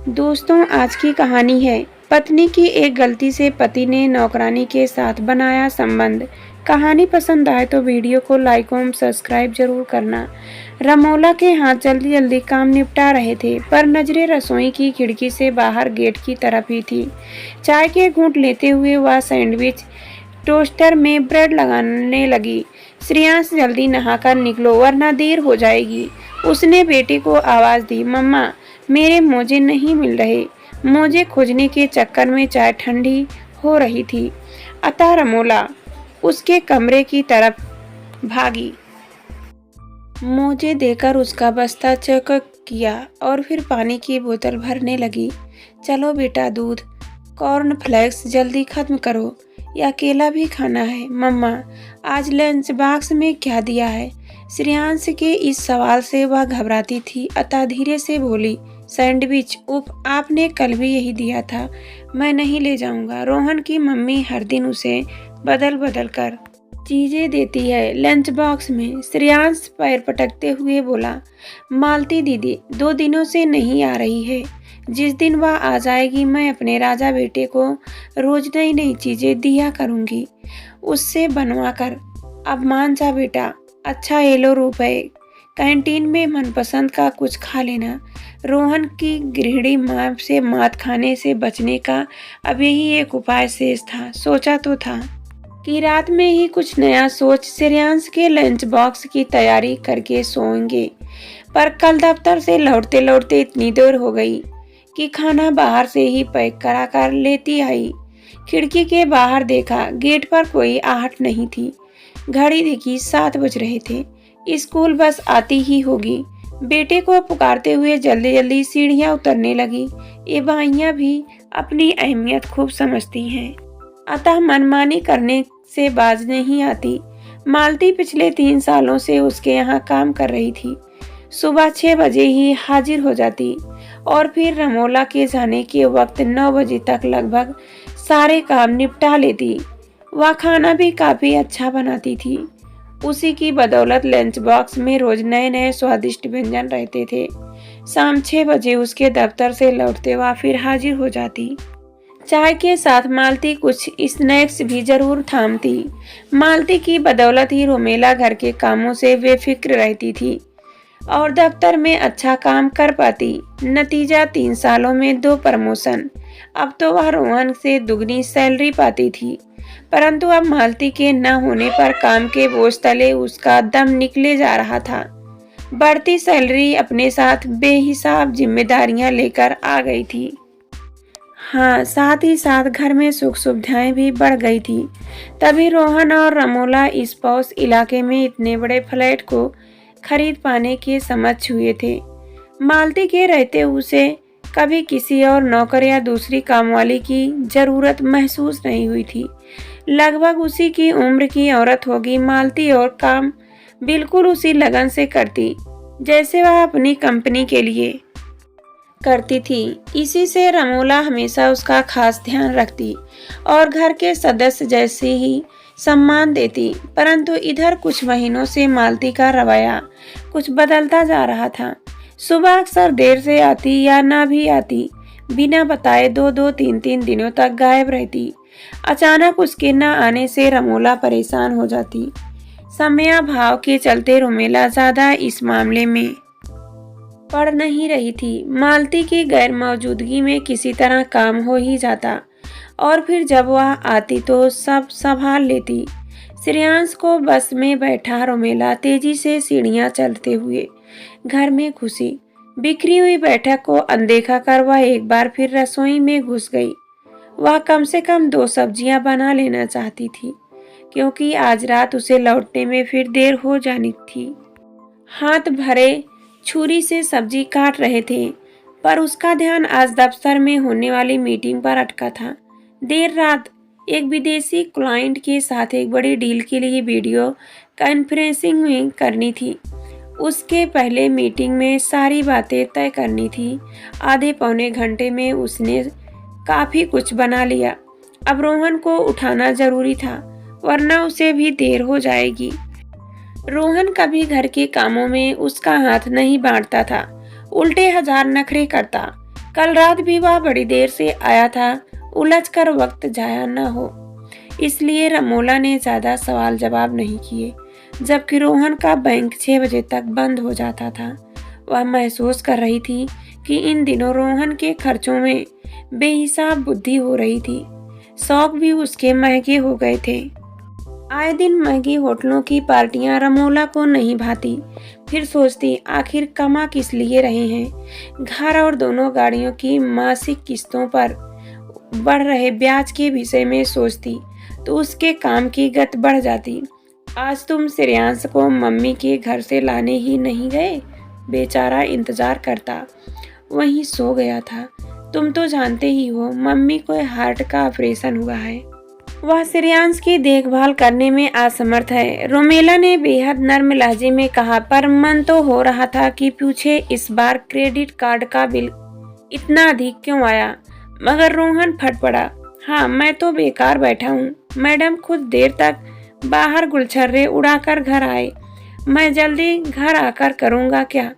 दोस्तों, आज की कहानी है पत्नी की एक गलती से पति ने नौकरानी के साथ बनाया संबंध। कहानी पसंद आए तो वीडियो को लाइक और सब्सक्राइब जरूर करना। रमोला के हाथ जल्दी जल्दी काम निपटा रहे थे, पर नजरें रसोई की खिड़की से बाहर गेट की तरफ ही थी। चाय के घूंट लेते हुए वह सैंडविच टोस्टर में ब्रेड लगाने लगी। श्रेयांश, जल्दी नहाकर निकलो वरना देर हो जाएगी। उसने बेटे को आवाज दी। मम्मा, मेरे मोजे नहीं मिल रहे। मोजे खोजने के चक्कर में चाय ठंडी हो रही थी। अतः रमोला उसके कमरे की तरफ भागी। मोजे देकर उसका बस्ता चेक किया और फिर पानी की बोतल भरने लगी। चलो बेटा, दूध, कॉर्नफ्लेक्स जल्दी खत्म करो, या केला भी खाना है। मम्मा, आज लंच बॉक्स में क्या दिया है? श्रेयांश के इस सवाल से वह घबराती थी, अतः धीरे से बोली, सैंडविच। उफ, आपने कल भी यही दिया था। मैं नहीं ले जाऊंगा। रोहन की मम्मी हर दिन उसे बदल बदल कर चीजें देती है लंच बॉक्स में। श्रेयांश पैर पटकते हुए बोला, मालती दीदी 2 दिनों से नहीं आ रही है। जिस दिन वह आ जाएगी मैं अपने राजा बेटे को रोज नई नई चीजें दिया करूंगी, उससे बनवा कर। अब मान जा बेटा। अच्छा, ये लो रुपए, कैंटीन में मनपसंद का कुछ खा लेना। रोहन की गृहिणी मां से मात खाने से बचने का अब यही एक उपाय शेष था। सोचा तो था कि रात में ही कुछ नया सोच श्रेयांश के लंच बॉक्स की तैयारी करके सोएंगे, पर कल दफ्तर से लौटते लौटते इतनी देर हो गई कि खाना बाहर से ही पैक करा कर लेती आई। खिड़की के बाहर देखा, गेट पर कोई आहट नहीं थी। घड़ी देखी, 7 बज रहे थे। स्कूल बस आती ही होगी। बेटे को पुकारते हुए जल्दी जल्दी सीढ़ियां उतरने लगी। ये बाइयां भी अपनी अहमियत खूब समझती हैं, अतः मनमानी करने से बाज नहीं आती। मालती पिछले 3 सालों से उसके यहाँ काम कर रही थी। सुबह 6 बजे ही हाजिर हो जाती और फिर रमोला के जाने के वक्त 9 बजे तक लगभग सारे काम निपटा लेती। वह खाना भी काफी अच्छा बनाती थी। उसी की बदौलत लंच बॉक्स में रोज नए नए स्वादिष्ट व्यंजन रहते थे। शाम 6 बजे उसके दफ्तर से लौटते वह फिर हाजिर हो जाती। चाय के साथ मालती कुछ स्नैक्स भी जरूर थामती। मालती की बदौलत ही रोमेला घर के कामों से बेफिक्र रहती थी और दफ्तर में अच्छा काम कर पाती। नतीजा 3 सालों में 2 प्रमोशन। अब तो वह रोहन से दुगनी सैलरी पाती थी, परंतु अब मालती के न होने पर काम के बोझ तले उसका दम निकले जा रहा था। बढ़ती सैलरी अपने साथ बेहिसाब जिम्मेदारियां लेकर आ गई थी। हाँ, साथ ही साथ घर में सुख सुविधाएं भी बढ़ गई थी। तभी रोहन और रमोला इस पॉश इलाके में इतने बड़े फ्लैट को खरीद पाने के समझ हुए थे। मालती के रहते उसे कभी किसी और नौकर या दूसरी कामवाली की जरूरत महसूस नहीं हुई थी। लगभग उसी की उम्र की औरत होगी मालती और काम बिल्कुल उसी लगन से करती जैसे वह अपनी कंपनी के लिए करती थी। इसी से रमोला हमेशा उसका खास ध्यान रखती और घर के सदस्य जैसे ही सम्मान देती। परंतु इधर कुछ महीनों से मालती का रवैया कुछ बदलता जा रहा था। सुबह अक्सर देर से आती या ना भी आती। बिना बताए 2-2, 3-3 दिनों तक गायब रहती। अचानक उसके न आने से रमोला परेशान हो जाती। समयाभाव के चलते रोमेला ज्यादा इस मामले में पड़ नहीं रही थी। मालती की गैर मौजूदगी में किसी तरह काम हो ही जाता और फिर जब वह आती तो सब संभाल लेती। श्रेयांश को बस में बैठा रोमेला तेजी से सीढ़ियां चलते हुए घर में घुसी। बिखरी हुई बैठक को अनदेखा कर वह एक बार फिर रसोई में घुस गई। वह कम से कम 2 सब्जियां बना लेना चाहती थी, क्योंकि आज रात उसे लौटने में फिर देर हो जानी थी। हाथ भरे छुरी से सब्जी काट रहे थे, पर उसका ध्यान आज दफ्तर में होने वाली मीटिंग पर अटका था। देर रात एक विदेशी क्लाइंट के साथ एक बड़ी डील के लिए वीडियो कॉन्फ्रेंसिंग में करनी थी। उसके पहले मीटिंग में सारी बातें तय करनी थी। आधे पौने घंटे में उसने काफी कुछ बना लिया। अब रोहन को उठाना जरूरी था, वरना उसे भी देर हो जाएगी। रोहन कभी घर के कामों में उसका हाथ नहीं बांटता था, उल्टे हजार नखरे करता। कल रात भी वह बड़ी देर से आया था, उलझकर वक्त जाया न हो, इसलिए रमोला ने ज्यादा सवाल जवाब नहीं किए। जबकि रोहन का बैंक 6 बजे तक बंद हो जाता था। वह महसूस कर रही थी कि इन दिनों रोहन के खर्चों में बेहिसाब बुद्धि हो रही थी। शौक भी उसके महंगे हो गए थे। आए दिन महंगी होटलों की पार्टियां रमोला को नहीं भाती। फिर सोचती आखिर कमा किस लिए रहे हैं। घर और दोनों गाड़ियों की मासिक किस्तों पर बढ़ रहे ब्याज के विषय में सोचती तो उसके काम की गति बढ़ जाती। आज तुम श्रेयांश को मम्मी के घर से लाने ही नहीं गए? बेचारा इंतजार करता वहीं सो गया था। तुम तो जानते ही हो मम्मी को हार्ट का ऑपरेशन हुआ है। वह श्रेयांश की देखभाल करने में असमर्थ है। रोमेला ने बेहद नर्म लहजे में कहा, पर मन तो हो रहा था कि पूछे इस बार क्रेडिट कार्ड का बिल इतना अधिक क्यों आया। मगर रोहन फट पड़ा, हाँ मैं तो बेकार बैठा हूँ। मैडम खुद देर तक बाहर गुलछर्रे उड़ाकर घर आए। मैं जल्दी घर आकर करूँगा क्या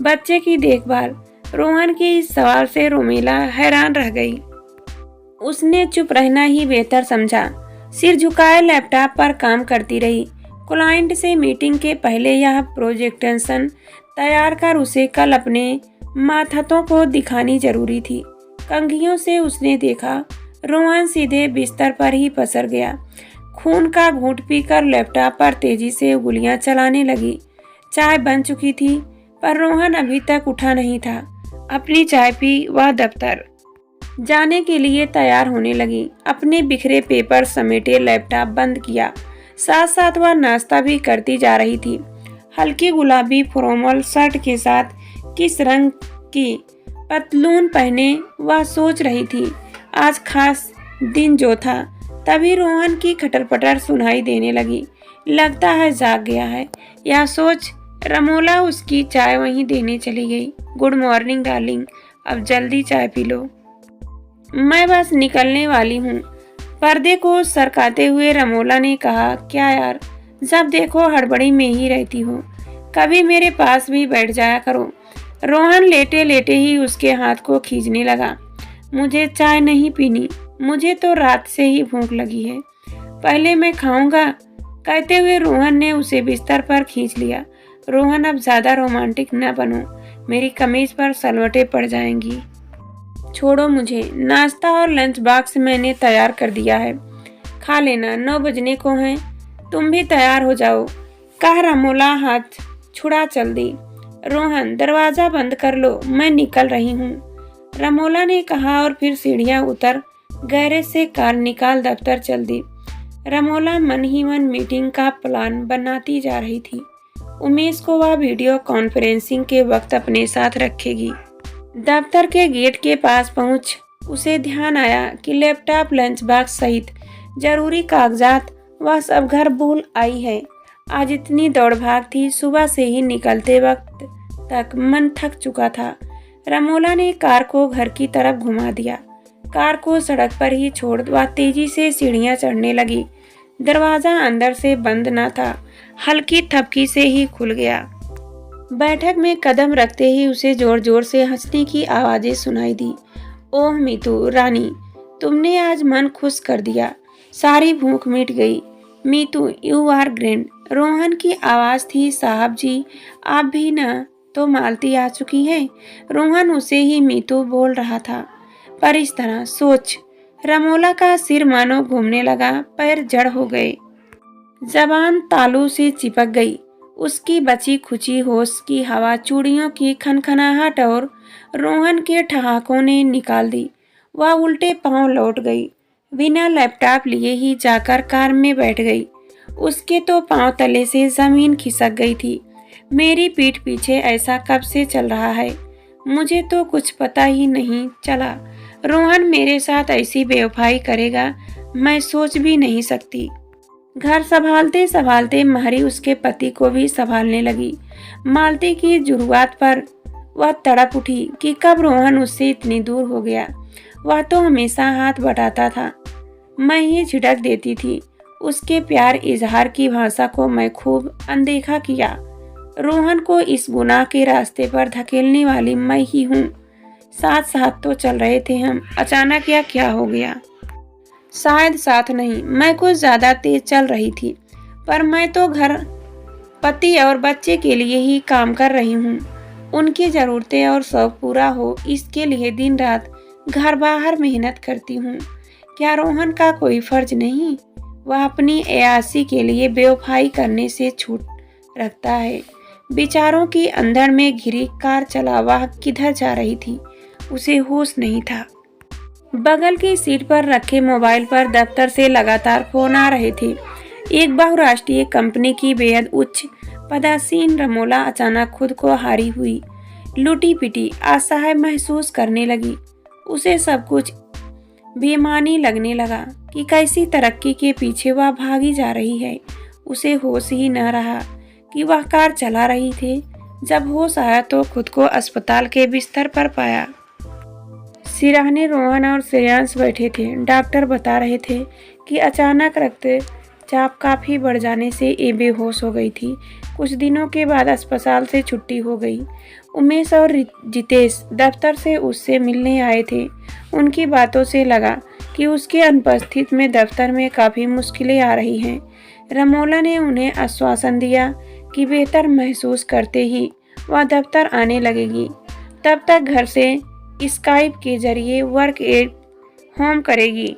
बच्चे की देखभाल। रोहन के इस सवाल से रोमेला हैरान रह गई। उसने चुप रहना ही बेहतर समझा। सिर झुकाए लैपटॉप पर काम करती रही। क्लाइंट से मीटिंग के पहले यह प्रोजेक्टेशन तैयार कर उसे कल अपने माथतों को दिखानी जरूरी थी। कंघियों से उसने देखा रोहन सीधे बिस्तर पर ही पसर गया। खून का घूंट पीकर लैपटॉप पर तेजी से उंगलियां चलाने लगी। चाय बन चुकी थी पर रोहन अभी तक उठा नहीं था। अपनी चाय पी वह दफ्तर जाने के लिए तैयार होने लगी। अपने बिखरे पेपर समेटे लैपटॉप बंद किया। साथ साथ वह नाश्ता भी करती जा रही थी। हल्की गुलाबी फॉर्मल शर्ट के साथ किस रंग की पतलून पहने वह सोच रही थी। आज खास दिन जो था। तभी रोहन की खटर-पटर सुनाई देने लगी। लगता है जाग गया है। यह सोच रमोला उसकी चाय वहीं देने चली गई। गुड मॉर्निंग डार्लिंग, अब जल्दी चाय पी लो, मैं बस निकलने वाली हूँ। पर्दे को सरकाते हुए रमोला ने कहा, क्या यार, जब देखो हड़बड़ी में ही रहती हो। कभी मेरे पास भी बैठ जाया करो। रोहन लेटे लेटे ही उसके हाथ को खींचने लगा। मुझे चाय नहीं पीनी, मुझे तो रात से ही भूख लगी है, पहले मैं खाऊंगा। कहते हुए रोहन ने उसे बिस्तर पर खींच लिया। रोहन अब ज्यादा रोमांटिक न बनो, मेरी कमीज पर सलवटें पड़ जाएंगी। छोड़ो मुझे। नाश्ता और लंच बॉक्स मैंने तैयार कर दिया है, खा लेना, 9 बजने को हैं। तुम भी तैयार हो जाओ, कह रमोला हाथ छुड़ा चल दी। रोहन दरवाजा बंद कर लो, मैं निकल रही हूँ, रमोला ने कहा और फिर सीढ़ियाँ उतर गैरेज से कार निकाल दफ्तर चल दी। रमोला मन ही मन मीटिंग का प्लान बनाती जा रही थी। उमेश को वह वीडियो कॉन्फ्रेंसिंग के वक्त अपने साथ रखेगी। दफ्तर के गेट के पास पहुंच उसे ध्यान आया कि लैपटॉप, लंच बॉक्स सहित जरूरी कागजात वह सब घर भूल आई है। आज इतनी दौड़ भाग थी, सुबह से ही निकलते वक्त तक मन थक चुका था। रमोला ने कार को घर की तरफ घुमा दिया। कार को सड़क पर ही छोड़ वह तेजी से सीढ़ियां चढ़ने लगी। दरवाजा अंदर से बंद न था, हल्की थपकी से ही खुल गया। बैठक में कदम रखते ही उसे जोर जोर से हंसने की आवाजें सुनाई दी। ओह मीतू रानी, तुमने आज मन खुश कर दिया, सारी भूख मिट गई। Meetu you are great, Rohan की आवाज थी। साहब जी आप भी ना, तो मालती आ चुकी है। रोहन उसे ही मीतू बोल रहा था, पर इस तरह सोच। रमोला का सिर मानो घूमने लगा, पैर जड़ हो गए, जबान तालू से चिपक गई। उसकी बची खुची होश की हवा चूड़ियों की खनखनाहट और रोहन के ठहाकों ने निकाल दी। वह उल्टे पांव लौट गई, बिना लैपटॉप लिए ही जाकर कार में बैठ गई। उसके तो पांव तले से जमीन खिसक गई थी। मेरी पीठ पीछे ऐसा कब से चल रहा है, मुझे तो कुछ पता ही नहीं चला। रोहन मेरे साथ ऐसी बेवफाई करेगा, मैं सोच भी नहीं सकती। घर संभालते संभालते महरी उसके पति को भी संभालने लगी। मालती की जुर्वात पर वह तड़प उठी कि कब रोहन उससे इतनी दूर हो गया। वह तो हमेशा हाथ बटाता था, मैं ही झिड़क देती थी। उसके प्यार इजहार की भाषा को मैं खूब अनदेखा किया। रोहन को इस गुनाह के रास्ते पर धकेलने वाली मैं ही हूँ। साथ साथ तो चल रहे थे हम, अचानक यह क्या हो गया? शायद साथ नहीं, मैं कुछ ज्यादा तेज चल रही थी, पर मैं तो घर, पति और बच्चे के लिए ही काम कर रही हूँ। उनकी जरूरतें और शौक पूरा हो, इसके लिए दिन रात घर बाहर मेहनत करती हूँ। क्या रोहन का कोई फर्ज नहीं? वह अपनी अयाशी के लिए बेवफाई करने से छूट रखता है। विचारों की अंधड़ में घिरी कार चला वह किधर जा रही थी, उसे होश नहीं था। बगल की सीट पर रखे मोबाइल पर दफ्तर से लगातार फोन आ रहे थे। एक बहुराष्ट्रीय कंपनी की बेहद उच्च पदासीन रमोला अचानक खुद को हारी हुई, लूटी पिटी, असहाय महसूस करने लगी। उसे सब कुछ बेमानी लगने लगा कि कैसी तरक्की के पीछे वह भागी जा रही है। उसे होश ही न रहा कि वह कार चला रही थी। जब होश आया तो खुद को अस्पताल के बिस्तर पर पाया। सिराहने रोहन और श्रेयांश बैठे थे। डॉक्टर बता रहे थे कि अचानक रक्तचाप काफ़ी बढ़ जाने से ये बेहोश हो गई थी। कुछ दिनों के बाद अस्पताल से छुट्टी हो गई। उमेश और जितेश दफ्तर से उससे मिलने आए थे। उनकी बातों से लगा कि उसके अनुपस्थित में दफ्तर में काफ़ी मुश्किलें आ रही हैं। रमोला ने उन्हें आश्वासन दिया कि बेहतर महसूस करते ही वह दफ्तर आने लगेगी। तब तक घर से स्काइप के जरिए वर्क एट होम करेगी।